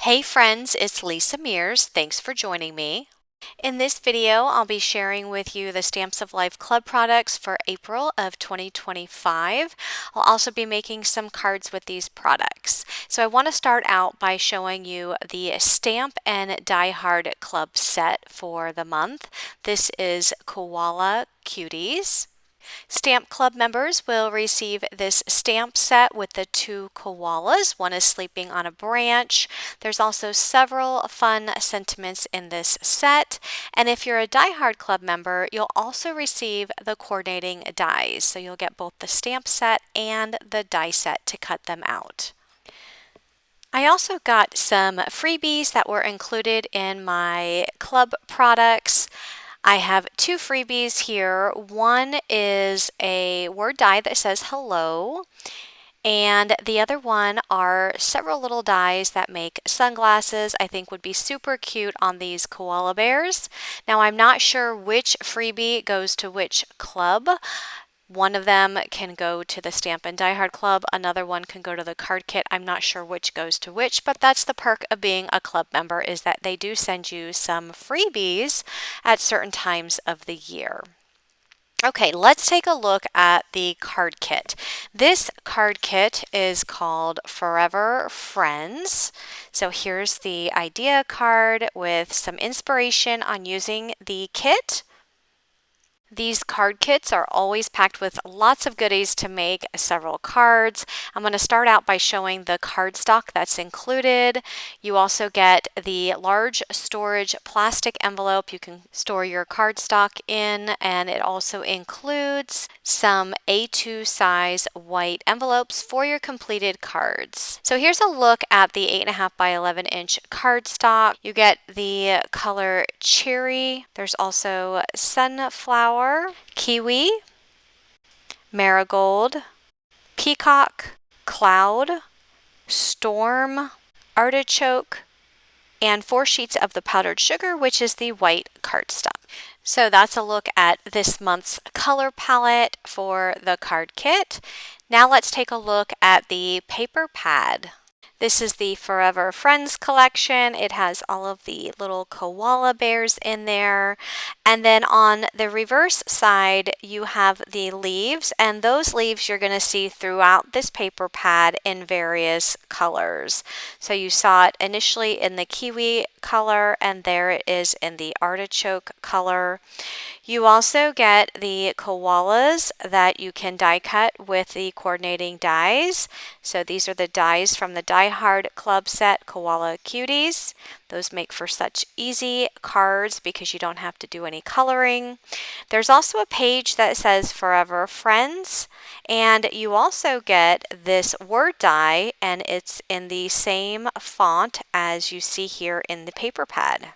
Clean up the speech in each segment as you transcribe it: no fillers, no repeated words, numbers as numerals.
Hey friends, it's Lisa Mears. Thanks for joining me. In this video, I'll be sharing with you the Stamps of Life Club products for April of 2025. I'll also be making some cards with these products. So I want to start out by showing you the Stamp and Die Hard Club set for the month. This is Koala Kuties. Stamp Club members will receive this stamp set with the two koalas. One is sleeping on a branch. There's also several fun sentiments in this set. And if you're a Die Hard Club member, you'll also receive the coordinating dies. So you'll get both the stamp set and the die set to cut them out. I also got some freebies that were included in my club products. I have two freebies here. One is a word die that says hello, and the other one are several little dies that make sunglasses. I think would be super cute on these koala bears. Now I'm not sure which freebie goes to which club. One of them can go to the Stamp and Die Hard Club. Another one can go to the card kit. I'm not sure which goes to which, but that's the perk of being a club member, is that they do send you some freebies at certain times of the year. Okay, let's take a look at the card kit. This card kit is called Forever Friends. So here's the idea card with some inspiration on using the kit. These card kits are always packed with lots of goodies to make several cards. I'm going to start out by showing the cardstock that's included. You also get the large storage plastic envelope you can store your cardstock in, and it also includes some A2 size white envelopes for your completed cards. So here's a look at the 8.5 by 11 inch cardstock. You get the color cherry. There's also sunflower, kiwi, marigold, peacock, cloud, storm, artichoke, and 4 sheets of the powdered sugar, which is the white cardstock. So that's a look at this month's color palette for the card kit. Now let's take a look at the paper pad. This is the Forever Friends collection. It has all of the little koala bears in there. And then on the reverse side, you have the leaves, and those leaves you're going to see throughout this paper pad in various colors. So you saw it initially in the kiwi color, and there it is in the artichoke color. You also get the koalas that you can die cut with the coordinating dies. So these are the dies from the Die Hard Club set, Koala Kuties. Those make for such easy cards because you don't have to do any coloring. There's also a page that says Forever Friends, and you also get this word die, and it's in the same font as you see here in the paper pad.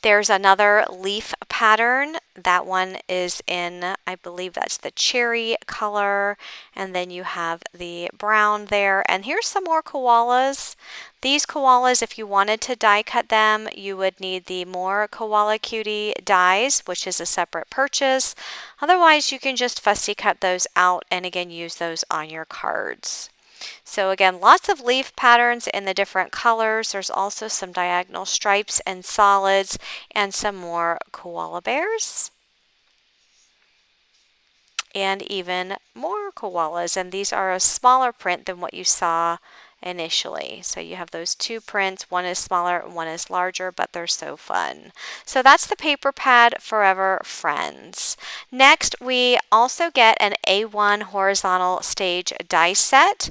There's another leaf pattern. That one is in, I believe that's the cherry color, and then you have the brown there. And here's some more koalas. These koalas, if you wanted to die cut them, you would need the more Koala Cutie dies, which is a separate purchase. Otherwise, you can just fussy cut those out and again use those on your cards. So again, lots of leaf patterns in the different colors. There's also some diagonal stripes and solids and some more koala bears. And even more koalas. And these are a smaller print than what you saw initially. So you have those two prints. One is smaller and one is larger, but they're so fun. So that's the paper pad Forever Friends. Next, we also get an A1 horizontal stage die set.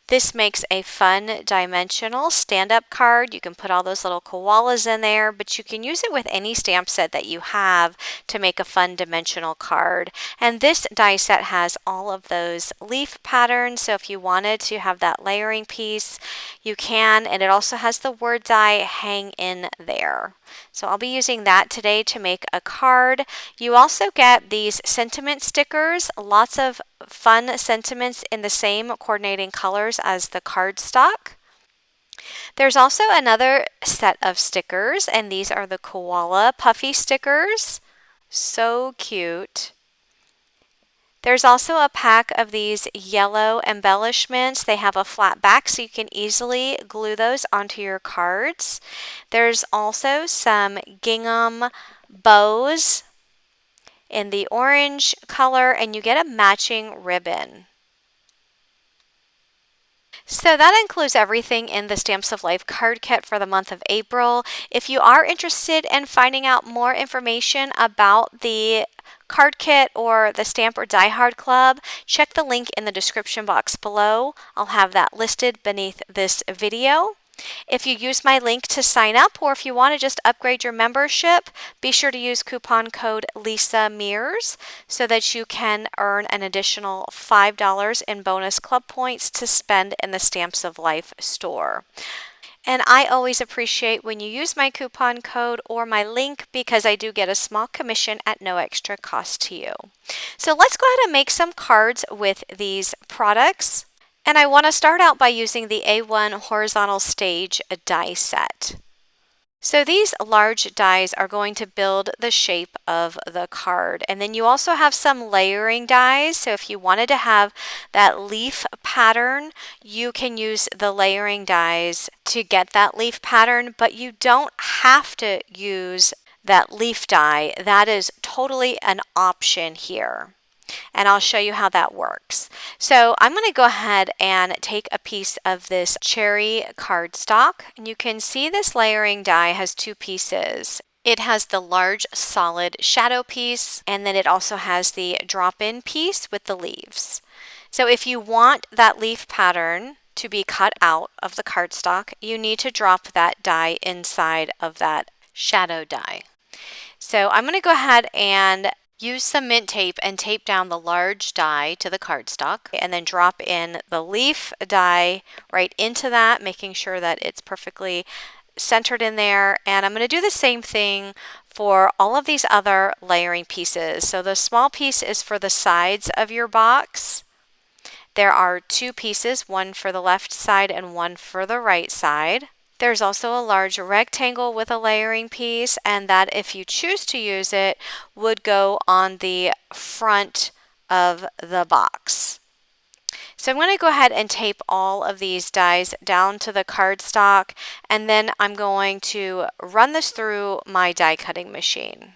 This makes a fun dimensional stand-up card. You can put all those little koalas in there, but you can use it with any stamp set that you have to make a fun dimensional card. And this die set has all of those leaf patterns, so if you wanted to have that layering piece, you can, and it also has the word die hang in there. So I'll be using that today to make a card. You also get these sentiment stickers, lots of fun sentiments in the same coordinating colors as the cardstock. There's also another set of stickers, and these are the koala puffy stickers. So cute. There's also a pack of these yellow embellishments. They have a flat back so you can easily glue those onto your cards. There's also some gingham bows in the orange color, and you get a matching ribbon. So that includes everything in the Stamps of Life card kit for the month of April. If you are interested in finding out more information about the card kit or the Stamp or Die Hard Club, check the link in the description box below. I'll have that listed beneath this video. If you use my link to sign up, or if you want to just upgrade your membership, be sure to use coupon code LisaMears so that you can earn an additional $5 in bonus club points to spend in the Stamps of Life store. And I always appreciate when you use my coupon code or my link because I do get a small commission at no extra cost to you. So let's go ahead and make some cards with these products. And I want to start out by using the A1 horizontal stage die set. So these large dies are going to build the shape of the card. And then you also have some layering dies. So if you wanted to have that leaf pattern, you can use the layering dies to get that leaf pattern, but you don't have to use that leaf die. That is totally an option here. And I'll show you how that works. So I'm going to go ahead and take a piece of this cherry cardstock. And you can see this layering die has two pieces. It has the large solid shadow piece, and then it also has the drop-in piece with the leaves. So if you want that leaf pattern to be cut out of the cardstock, you need to drop that die inside of that shadow die. So I'm going to go ahead and use some mint tape and tape down the large die to the cardstock and then drop in the leaf die right into that, making sure that it's perfectly centered in there. And I'm going to do the same thing for all of these other layering pieces. So the small piece is for the sides of your box. There are two pieces, one for the left side and one for the right side. There's also a large rectangle with a layering piece, and that, if you choose to use it, would go on the front of the box. So I'm going to go ahead and tape all of these dies down to the cardstock, and then I'm going to run this through my die cutting machine.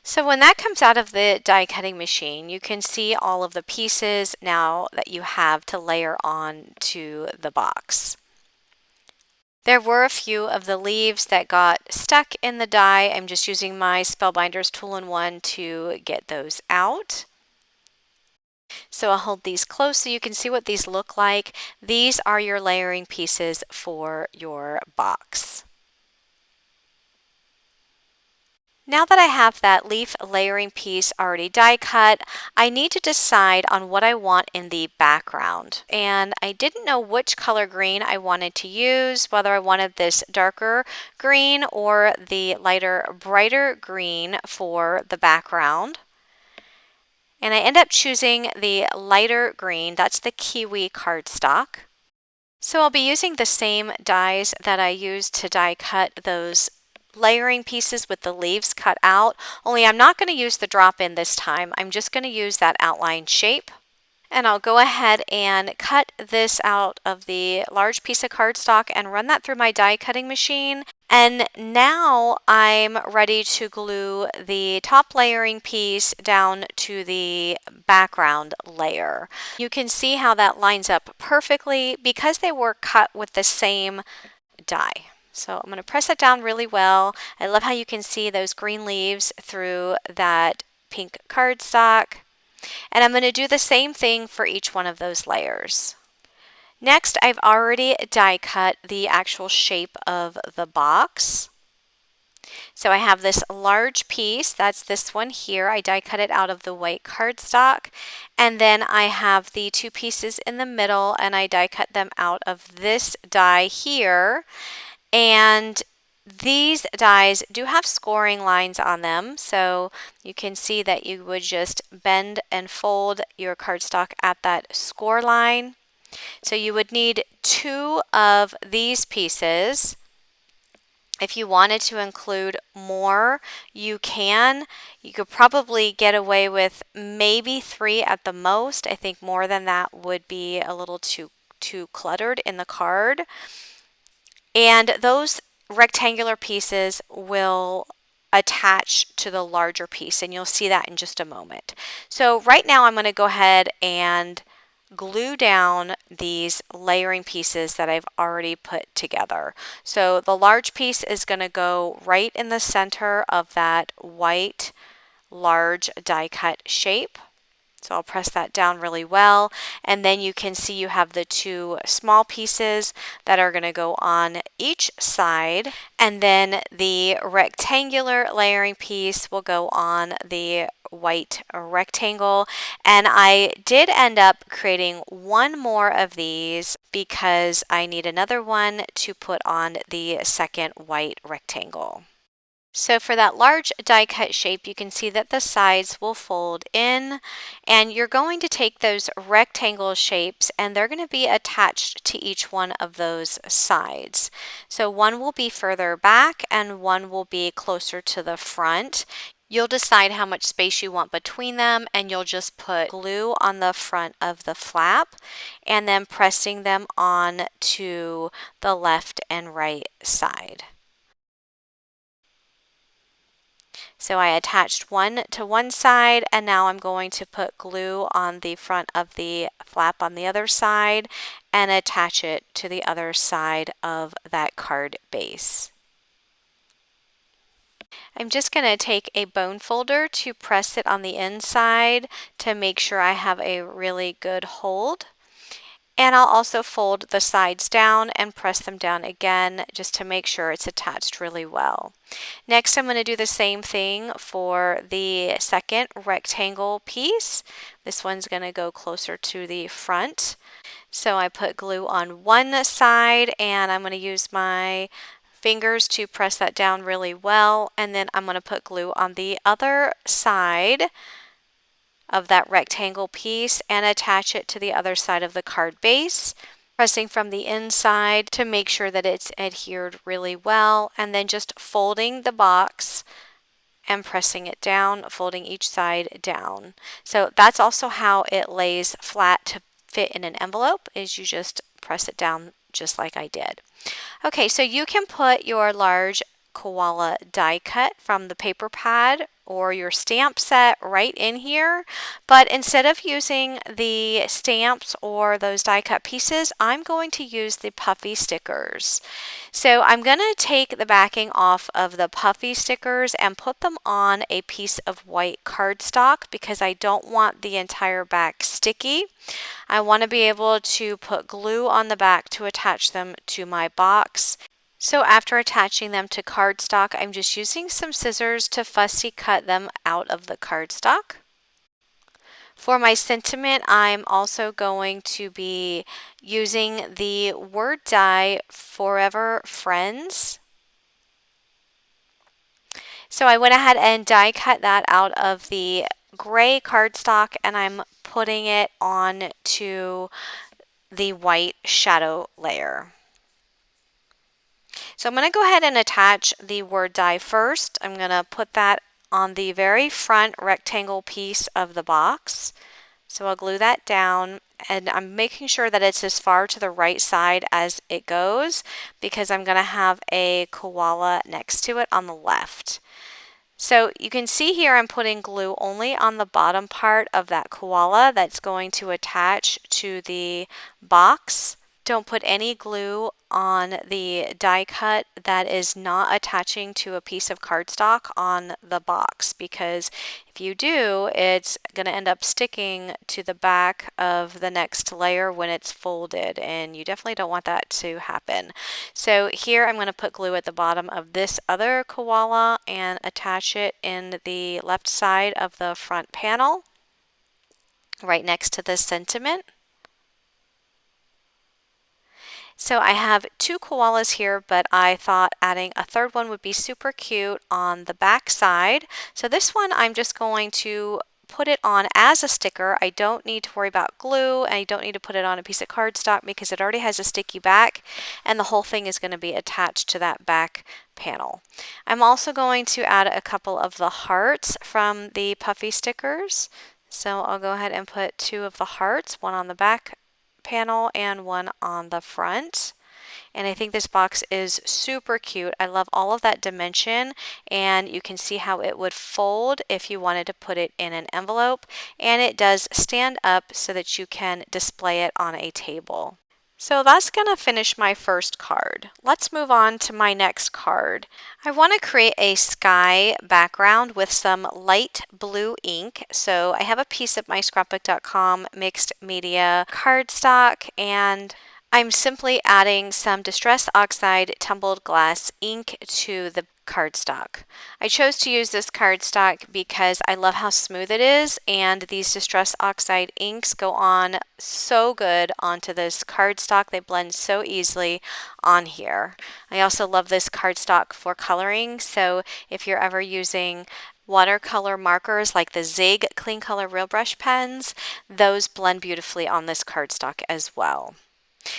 So when that comes out of the die cutting machine, you can see all of the pieces now that you have to layer on to the box. There were a few of the leaves that got stuck in the die. I'm just using my Spellbinders tool-in-one to get those out. So I'll hold these close so you can see what these look like. These are your layering pieces for your box. Now that I have that leaf layering piece already die cut, I need to decide on what I want in the background. And I didn't know which color green I wanted to use, whether I wanted this darker green or the lighter, brighter green for the background. And I end up choosing the lighter green. That's the kiwi cardstock. So I'll be using the same dies that I used to die cut those layering pieces with the leaves cut out, only I'm not going to use the drop-in this time. I'm just going to use that outline shape. And I'll go ahead and cut this out of the large piece of cardstock and run that through my die cutting machine. And now I'm ready to glue the top layering piece down to the background layer. You can see how that lines up perfectly because they were cut with the same die. So I'm going to press that down really well. I love how you can see those green leaves through that pink cardstock. And I'm going to do the same thing for each one of those layers. Next, I've already die cut the actual shape of the box. So I have this large piece, that's this one here. I die cut it out of the white cardstock. And then I have the two pieces in the middle, and I die cut them out of this die here. And these dies do have scoring lines on them, so you can see that you would just bend and fold your cardstock at that score line. So you would need two of these pieces If you wanted to include more, you can. You could probably get away with maybe 3 at the most. I think more than that would be a little too cluttered in the card. And those rectangular pieces will attach to the larger piece, and you'll see that in just a moment. So right now I'm going to go ahead and glue down these layering pieces that I've already put together. So the large piece is going to go right in the center of that white large die cut shape. So I'll press that down really well, and then you can see you have the 2 small pieces that are going to go on each side, and then the rectangular layering piece will go on the white rectangle. And I did end up creating 1 more of these because I need another one to put on the second white rectangle. So for that large die cut shape, you can see that the sides will fold in, and you're going to take those rectangle shapes and they're going to be attached to each one of those sides. So one will be further back and one will be closer to the front. You'll decide how much space you want between them, and you'll just put glue on the front of the flap and then pressing them on to the left and right side. So I attached one to one side, and now I'm going to put glue on the front of the flap on the other side and attach it to the other side of that card base. I'm just going to take a bone folder to press it on the inside to make sure I have a really good hold. And I'll also fold the sides down and press them down again just to make sure it's attached really well. Next, I'm going to do the same thing for the second rectangle piece. This one's going to go closer to the front. So I put glue on one side, and I'm going to use my fingers to press that down really well. And then I'm going to put glue on the other side of that rectangle piece and attach it to the other side of the card base, pressing from the inside to make sure that it's adhered really well, and then just folding the box and pressing it down, folding each side down. So that's also how it lays flat to fit in an envelope, is you just press it down just like I did. Okay, so you can put your large koala die cut from the paper pad or your stamp set right in here, but instead of using the stamps or those die cut pieces, I'm going to use the puffy stickers. So I'm going to take the backing off of the puffy stickers and put them on a piece of white cardstock because I don't want the entire back sticky. I want to be able to put glue on the back to attach them to my box. So after attaching them to cardstock, I'm just using some scissors to fussy cut them out of the cardstock. For my sentiment, I'm also going to be using the word die Forever Friends. So I went ahead and die cut that out of the gray cardstock, and I'm putting it on to the white shadow layer. So I'm going to go ahead and attach the word die first. I'm going to put that on the very front rectangle piece of the box. So I'll glue that down, and I'm making sure that it's as far to the right side as it goes because I'm going to have a koala next to it on the left. So you can see here I'm putting glue only on the bottom part of that koala that's going to attach to the box. Don't put any glue on the die cut that is not attaching to a piece of cardstock on the box, because if you do, it's going to end up sticking to the back of the next layer when it's folded, and you definitely don't want that to happen. So here I'm going to put glue at the bottom of this other koala and attach it in the left side of the front panel, right next to the sentiment. So I have 2 koalas here, but I thought adding a third one would be super cute on the back side. So this one I'm just going to put it on as a sticker. I don't need to worry about glue, and I don't need to put it on a piece of cardstock because it already has a sticky back, and the whole thing is going to be attached to that back panel. I'm also going to add a couple of the hearts from the puffy stickers. So I'll go ahead and put 2 of the hearts, one on the back panel and one on the front. And I think this box is super cute. I love all of that dimension, and you can see how it would fold if you wanted to put it in an envelope, and it does stand up so that you can display it on a table. So that's going to finish my first card. Let's move on to my next card. I want to create a sky background with some light blue ink. So I have a piece of my Scrapbookcom mixed media cardstock, and I'm simply adding some Distress Oxide Tumbled Glass ink to the cardstock. I chose to use this cardstock because I love how smooth it is, and these Distress Oxide inks go on so good onto this cardstock. They blend so easily on here. I also love this cardstock for coloring, so if you're ever using watercolor markers like the Zig Clean Color Real Brush pens, those blend beautifully on this cardstock as well.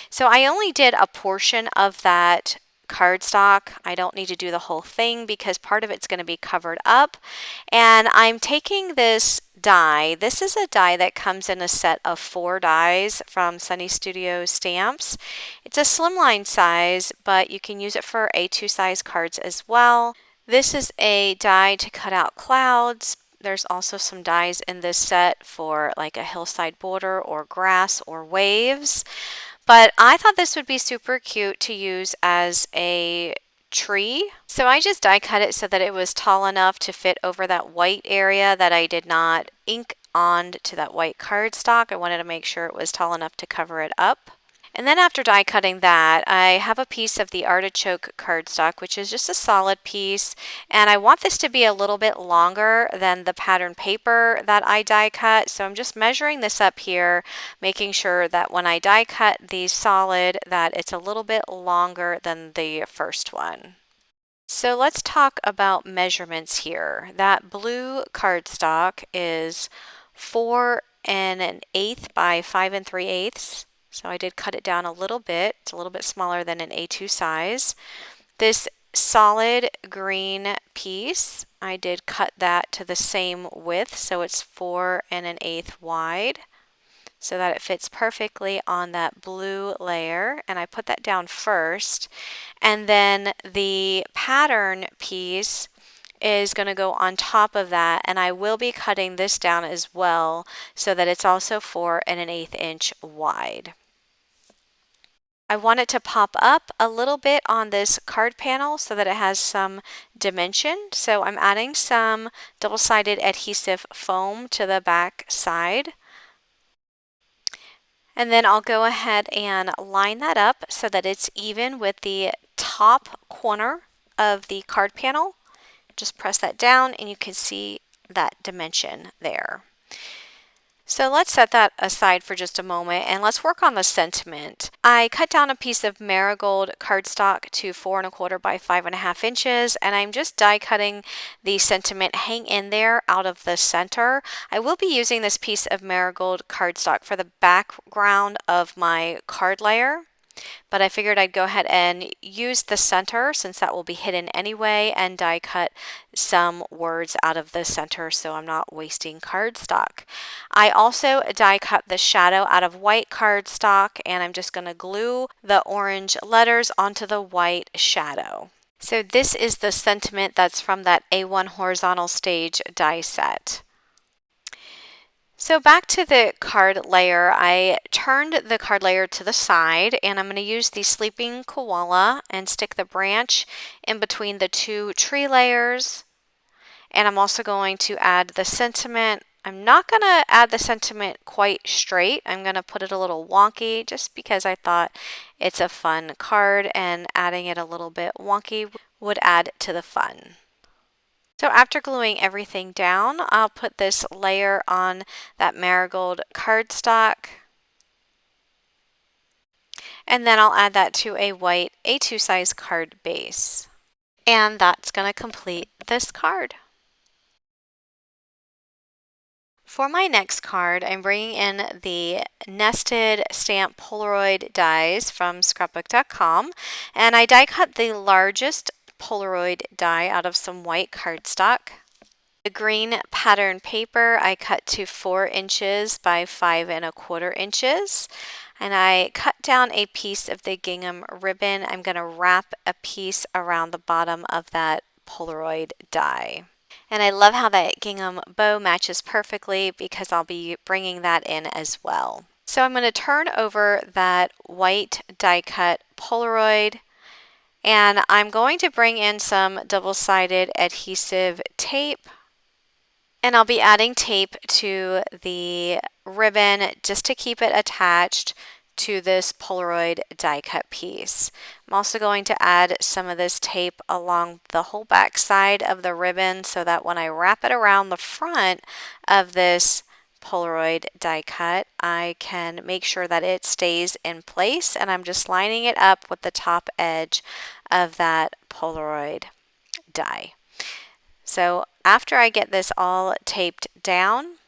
So I only did a portion of that cardstock. I don't need to do the whole thing because part of it's going to be covered up. And I'm taking this die. This is a die that comes in a set of 4 dies from Sunny Studio Stamps. It's a slimline size, but you can use it for A2 size cards as well. This is a die to cut out clouds. There's also some dies in this set for like a hillside border or grass or waves. But I thought this would be super cute to use as a tree. So I just die cut it so that it was tall enough to fit over that white area that I did not ink on to that white cardstock. I wanted to make sure it was tall enough to cover it up. And then after die cutting that, I have a piece of the artichoke cardstock, which is just a solid piece, and I want this to be a little bit longer than the pattern paper that I die cut, so I'm just measuring this up here, making sure that when I die cut the solid that it's a little bit longer than the first one. So let's talk about measurements here. That blue cardstock is 4 1/8 by 5 3/8. So I did cut it down a little bit. It's a little bit smaller than an A2 size. This solid green piece, I did cut that to the same width, so it's 4 1/8 wide, so that it fits perfectly on that blue layer. And I put that down first. And then the pattern piece is going to go on top of that, and I will be cutting this down as well so that it's also 4 1/8 inch wide. I want it to pop up a little bit on this card panel so that it has some dimension. So I'm adding some double-sided adhesive foam to the back side. And then I'll go ahead and line that up so that it's even with the top corner of the card panel. Just press that down and you can see that dimension there. So let's set that aside for just a moment and let's work on the sentiment. I cut down a piece of marigold cardstock to 4 1/4 by 5 1/2 inches, and I'm just die cutting the sentiment hang in there out of the center. I will be using this piece of marigold cardstock for the background of my card layer, but I figured I'd go ahead and use the center since that will be hidden anyway and die cut some words out of the center so I'm not wasting cardstock. I also die cut the shadow out of white cardstock, and I'm just going to glue the orange letters onto the white shadow. So this is the sentiment that's from that A1 horizontal stage die set. So back to the card layer, I turned the card layer to the side, and I'm going to use the sleeping koala and stick the branch in between the 2 tree layers. And I'm also going to add the sentiment. I'm not going to add the sentiment quite straight. I'm going to put it a little wonky just because I thought it's a fun card, and adding it a little bit wonky would add to the fun. So after gluing everything down, I'll put this layer on that marigold cardstock. And then I'll add that to a white A2 size card base. And that's going to complete this card. For my next card, I'm bringing in the nested stamp Polaroid dies from Scrapbookcom, and I die cut the largest Polaroid die out of some white cardstock. The green pattern paper I cut to 4 inches by 5¼ inches, and I cut down a piece of the gingham ribbon. I'm going to wrap a piece around the bottom of that Polaroid die. And I love how that gingham bow matches perfectly because I'll be bringing that in as well. So I'm going to turn over that white die cut Polaroid, and I'm going to bring in some double-sided adhesive tape, and I'll be adding tape to the ribbon just to keep it attached to this Polaroid die cut piece. I'm also going to add some of this tape along the whole back side of the ribbon so that when I wrap it around the front of this Polaroid die cut, I can make sure that it stays in place, and I'm just lining it up with the top edge of that Polaroid die. So after I get this all taped down,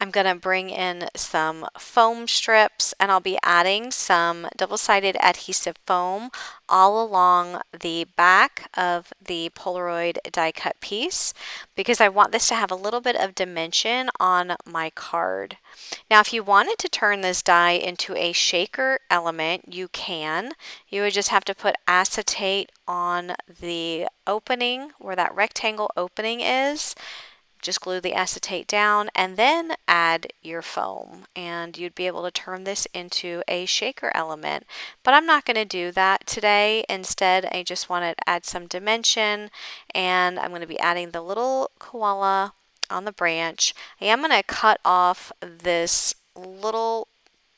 I'm going to bring in some foam strips, and I'll be adding some double-sided adhesive foam all along the back of the Polaroid die cut piece because I want this to have a little bit of dimension on my card. Now, if you wanted to turn this die into a shaker element, you can. You would just have to put acetate on the opening where that rectangle opening is. Just glue the acetate down and then add your foam, and you'd be able to turn this into a shaker element. But I'm not going to do that today. Instead, I just want to add some dimension, and I'm going to be adding the little koala on the branch. I am going to cut off this little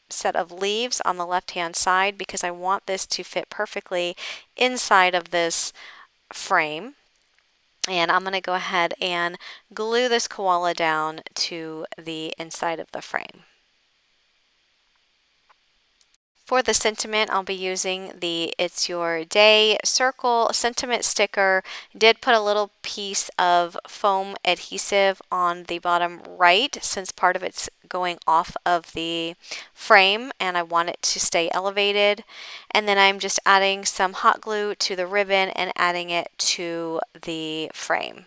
set of leaves on the left-hand side because I want this to fit perfectly inside of this frame. And I'm going to go ahead and glue this koala down to the inside of the frame. For the sentiment, I'll be using the It's Your Day circle sentiment sticker. Did put a little piece of foam adhesive on the bottom right since part of it's going off of the frame and I want it to stay elevated. And then I'm just adding some hot glue to the ribbon and adding it to the frame.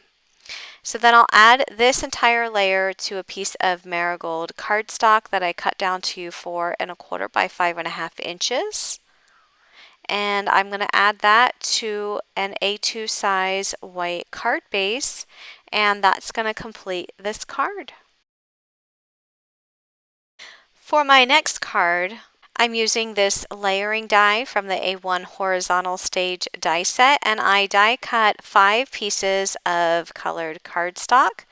So then I'll add this entire layer to a piece of marigold cardstock that I cut down to 4¼ by 5½ inches. And I'm going to add that to an A2 size white card base, and that's going to complete this card. For my next card, I'm using this layering die from the A1 horizontal stage die set, and I die cut 5 pieces of colored cardstock.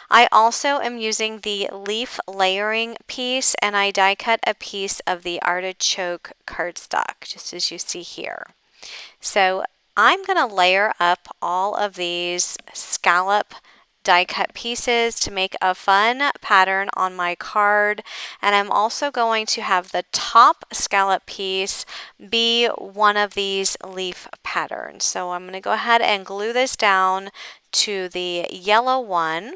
I also am using the leaf layering piece, and I die cut a piece of the artichoke cardstock, just as you see here. So I'm going to layer up all of these scallop die cut pieces to make a fun pattern on my card, and I'm also going to have the top scallop piece be one of these leaf patterns. So I'm going to go ahead and glue this down to the yellow one,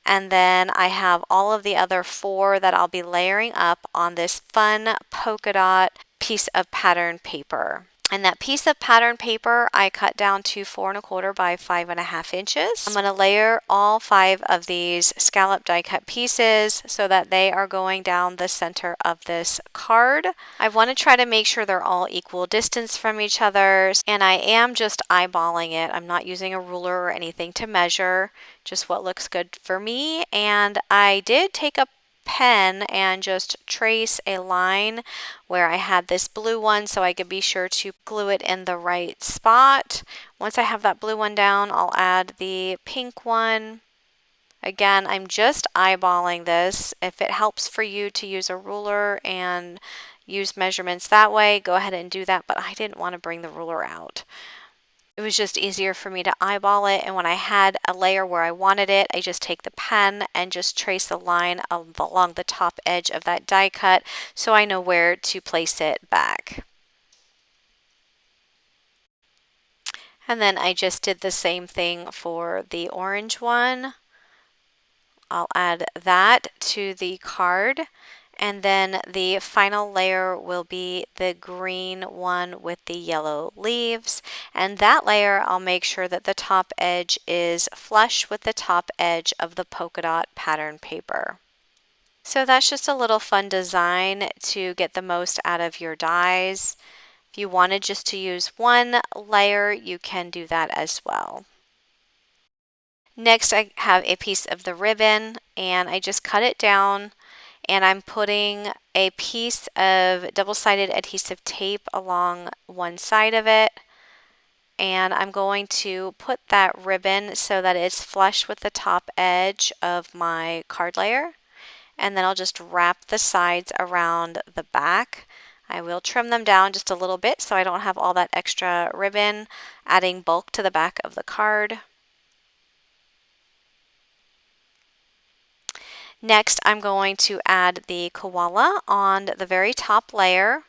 and then I have all of the other 4 that I'll be layering up on this fun polka dot piece of pattern paper. And that piece of pattern paper I cut down to 4¼ by 5½ inches. I'm going to layer all 5 of these scallop die cut pieces so that they are going down the center of this card. I want to try to make sure they're all equal distance from each other, and I am just eyeballing it. I'm not using a ruler or anything to measure, just what looks good for me. And I did take a pen and just trace a line where I had this blue one so I could be sure to glue it in the right spot. Once I have that blue one down, I'll add the pink one. Again, I'm just eyeballing this. If it helps for you to use a ruler and use measurements that way, go ahead and do that, but I didn't want to bring the ruler out. It was just easier for me to eyeball it, and when I had a layer where I wanted it, I just take the pen and just trace a line along the top edge of that die cut so I know where to place it back. And then I just did the same thing for the orange one. I'll add that to the card. And then the final layer will be the green one with the yellow leaves. And that layer, I'll make sure that the top edge is flush with the top edge of the polka dot pattern paper. So that's just a little fun design to get the most out of your dies. If you wanted just to use one layer, you can do that as well. Next, I have a piece of the ribbon, and I just cut it down, and I'm putting a piece of double-sided adhesive tape along one side of it, and I'm going to put that ribbon so that it's flush with the top edge of my card layer, and then I'll just wrap the sides around the back. I will trim them down just a little bit so I don't have all that extra ribbon adding bulk to the back of the card. Next, I'm going to add the koala on the very top layer.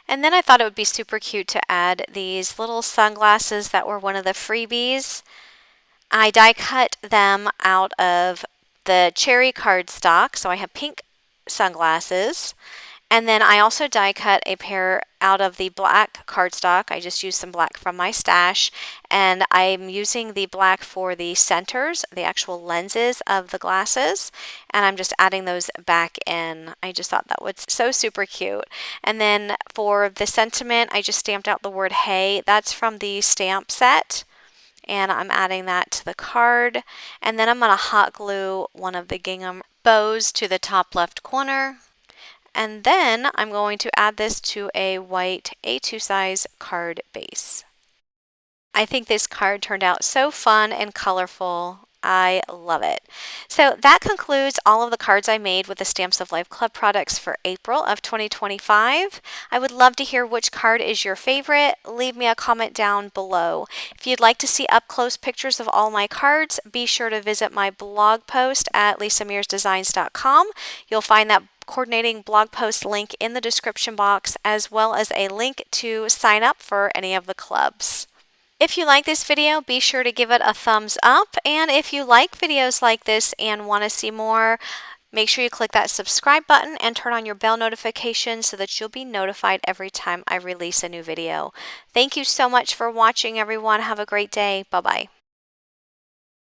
And then I thought it would be super cute to add these little sunglasses that were one of the freebies. I die cut them out of the cherry cardstock, so I have pink sunglasses. And then I also die cut a pair out of the black cardstock. I just used some black from my stash, and I'm using the black for the centers, the actual lenses of the glasses, and I'm just adding those back in. I just thought that was so super cute. And then for the sentiment, I just stamped out the word hey. That's from the stamp set, and I'm adding that to the card. And then I'm going to hot glue one of the gingham bows to the top left corner. And then I'm going to add this to a white A2 size card base. I think this card turned out so fun and colorful. I love it. So that concludes all of the cards I made with the Stamps of Life Club products for April of 2025. I would love to hear which card is your favorite. Leave me a comment down below. If you'd like to see up-close pictures of all my cards, be sure to visit my blog post at lisamearsdesigns.com. You'll find that coordinating blog post link in the description box, as well as a link to sign up for any of the clubs. If you like this video, be sure to give it a thumbs up, and if you like videos like this and want to see more, make sure you click that subscribe button and turn on your bell notifications so that you'll be notified every time I release a new video. Thank you so much for watching, everyone. Have a great day. Bye-bye.